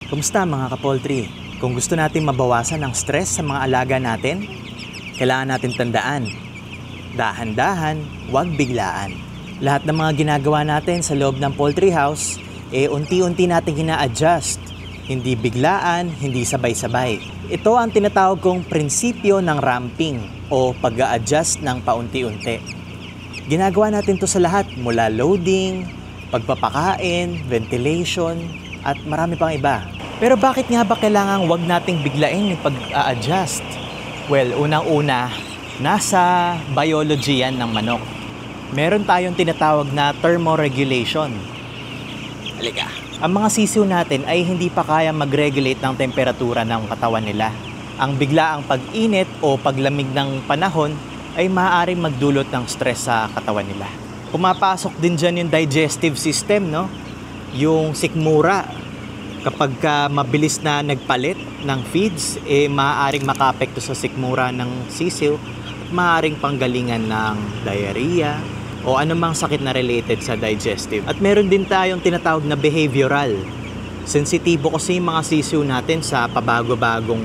Kumusta mga kapoltry? Kung gusto natin mabawasan ang stress sa mga alaga natin, kailangan natin tandaan, dahan-dahan, huwag biglaan. Lahat ng mga ginagawa natin sa loob ng poultry house, unti-unti natin gina-adjust. Hindi biglaan, hindi sabay-sabay. Ito ang tinatawag kong prinsipyo ng ramping o pag-a-adjust ng paunti-unti. Ginagawa natin to sa lahat mula loading, pagpapakain, ventilation, at marami pang iba. Pero bakit nga ba kailangan wag nating biglain yung pag-a-adjust? Well, unang-una, nasa biology yan ng manok. Meron tayong tinatawag na thermoregulation. Halika. Ang mga sisiw natin ay hindi pa kaya mag-regulate ng temperatura ng katawan nila. Ang biglaang pag-init o paglamig ng panahon ay maaaring magdulot ng stress sa katawan nila. Pumapasok din dyan yung digestive system, no? Yung sikmura. Kapag mabilis na nagpalit ng feeds, maaaring makaapekto sa sikmura ng sisiw at maaaring panggalingan ng diarrhea o anumang sakit na related sa digestive. At meron din tayong tinatawag na behavioral. Sensitibo kasi yung mga sisiw natin sa pabago-bagong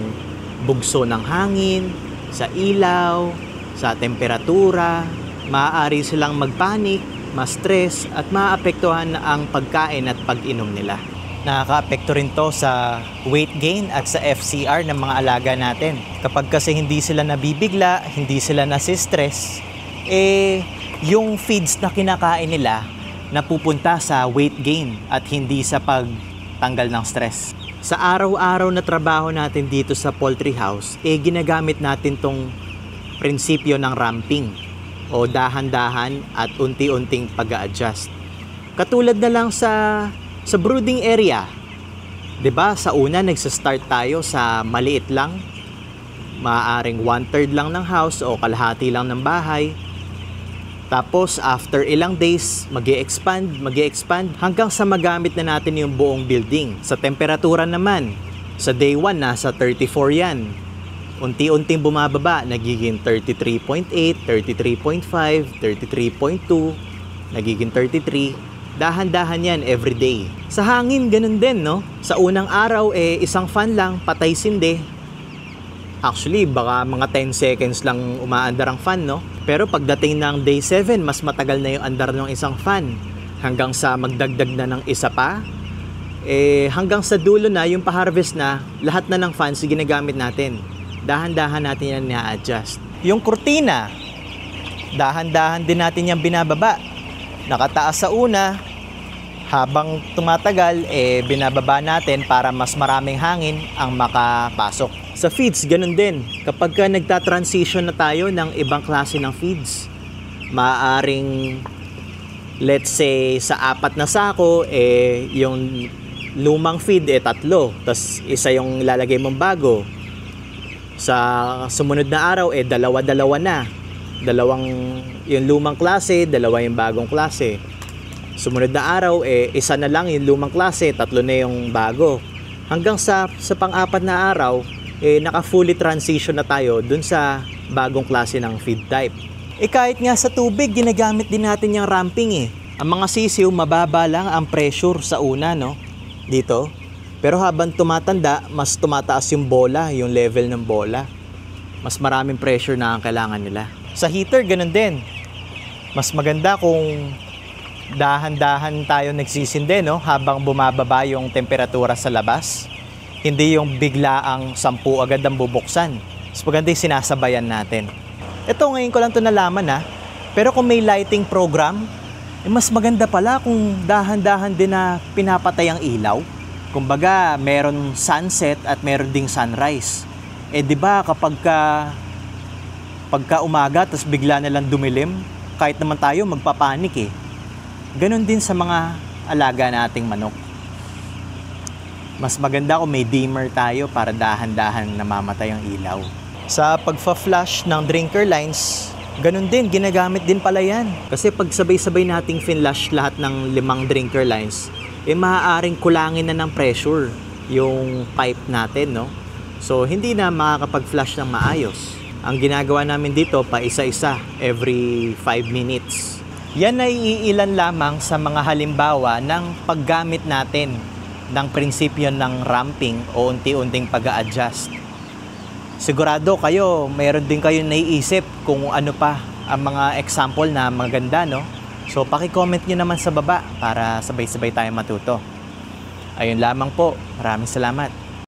bugso ng hangin, sa ilaw, sa temperatura. Maaari silang magpanik, ma-stress at maapektuhan ang pagkain at pag-inom nila. Nakaka-apekto rin to sa weight gain at sa FCR ng mga alaga natin. Kapag kasi hindi sila nabibigla, hindi sila nasistress, yung feeds na kinakain nila napupunta sa weight gain at hindi sa pagtanggal ng stress. Sa araw-araw na trabaho natin dito sa poultry house, ginagamit natin tong prinsipyo ng ramping o dahan-dahan at unti-unting pag-a-adjust. Katulad na lang sa brooding area. 'Di ba? Sa una nagsa-start tayo sa maliit lang. Maaaring 1/3 lang ng house o kalahati lang ng bahay. Tapos after ilang days, mag-e-expand hanggang sa magamit na natin yung buong building. Sa temperatura naman, sa day 1 nasa 34 yan. Unti-unting bumababa, nagiging 33.8, 33.5, 33.2, nagiging 33. Dahan-dahan yan everyday. Sa hangin, ganun din, no? Sa unang araw, isang fan lang, patay sindi. Actually, baka mga 10 seconds lang umaandar ang fan, no? Pero pagdating ng day 7, mas matagal na yung andar ng isang fan. Hanggang sa magdagdag na ng isa pa. Hanggang sa dulo na, yung pa-harvest na, lahat na ng fans ginagamit natin. Dahan-dahan natin yan na-adjust. Yung kurtina, dahan-dahan din natin yan binababa. Nakataas sa una, habang tumatagal, binababa natin para mas maraming hangin ang makapasok. Sa feeds, ganun din. Kapag nagta-transition na tayo ng ibang klase ng feeds, maaaring, let's say, sa 4 na sako, yung lumang feed, 3. Tapos, isa yung lalagay mong bago. Sa sumunod na araw, 2 na. Yung lumang klase, 2 yung bagong klase. Sumunod na araw, isa na lang yung lumang klase, 3 na yung bago. Hanggang sa pang-4 na araw, naka-fully transition na tayo dun sa bagong klase ng feed type. Kahit nga sa tubig, ginagamit din natin yung ramping. Ang mga sisiw, mababa lang ang pressure sa una, no? Dito. Pero habang tumatanda, mas tumataas yung bola, yung level ng bola. Mas maraming pressure na ang kailangan nila. Sa heater, ganun din. Mas maganda kung dahan-dahan tayo nagsisindi, no? Habang bumababa yung temperatura sa labas. Hindi yung biglaang 10 agad ang bubuksan. Mas maganda yung sinasabayan natin. Ito, ngayon ko lang ito nalaman, ha? Pero kung may lighting program, mas maganda pala kung dahan-dahan din na pinapatay ang ilaw. Kumbaga, meron sunset at meron ding sunrise. Di ba pagka umaga tapos bigla na lang dumilim, kahit naman tayo magpapanik. Ganon din sa mga alaga nating manok. Mas maganda kung may dimmer tayo para dahan-dahan namamatay ang ilaw. Sa pagfa-flush ng drinker lines, ganon din, ginagamit din pala yan. Kasi pag sabay-sabay nating finlash lahat ng 5 drinker lines, maaaring kulangin na ng pressure yung pipe natin, no? So, hindi na makakapag-flush ng maayos. Ang ginagawa namin dito, pa isa-isa, every 5 minutes. Yan ay iilan lamang sa mga halimbawa ng paggamit natin ng prinsipyo ng ramping o unti-unting pag-a-adjust. Sigurado kayo, mayroon din kayo naiisip kung ano pa ang mga example na maganda, no? So, paki-comment nyo naman sa baba para sabay-sabay tayo matuto. Ayun lamang po. Maraming salamat.